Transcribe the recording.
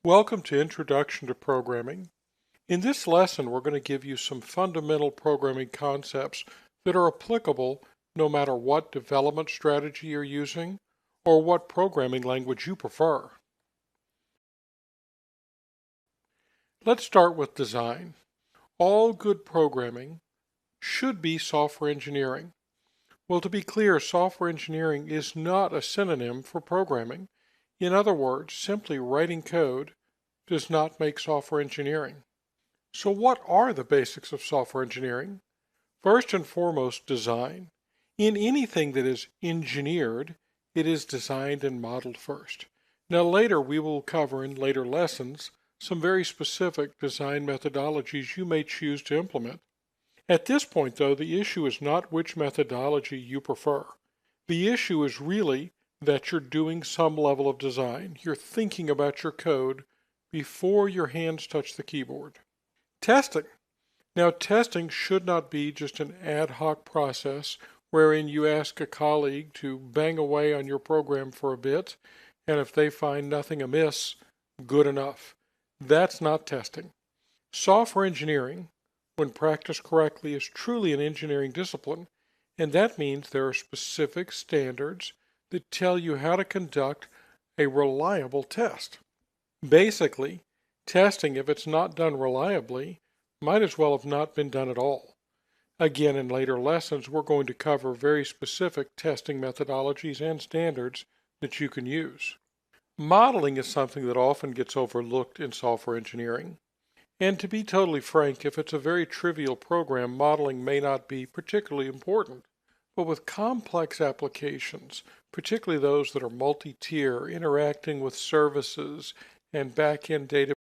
Welcome to Introduction to Programming. In this lesson, we're going to give you some fundamental programming concepts that are applicable no matter what development strategy you're using or what programming language you prefer. Let's start with design. All good programming should be software engineering. Well, to be clear, software engineering is not a synonym for programming. In other words, simply writing code does not make software engineering. So what are the basics of software engineering? First and foremost, design. In anything that is engineered, it is designed and modeled first. Now later we will cover in later lessons some very specific design methodologies you may choose to implement. At this point though, the issue is not which methodology you prefer. The issue is really that you're doing some level of design. You're thinking about your code before your hands touch the keyboard. Testing. Now, testing should not be just an ad hoc process wherein you ask a colleague to bang away on your program for a bit, and if they find nothing amiss, good enough. That's not testing. Software engineering, when practiced correctly, is truly an engineering discipline, and that means there are specific standards that tell you how to conduct a reliable test. Basically, testing, if it's not done reliably, might as well have not been done at all. Again, in later lessons, we're going to cover very specific testing methodologies and standards that you can use. Modeling is something that often gets overlooked in software engineering. And to be totally frank, if it's a very trivial program, modeling may not be particularly important. But with complex applications, particularly those that are multi-tier, interacting with services and back-end data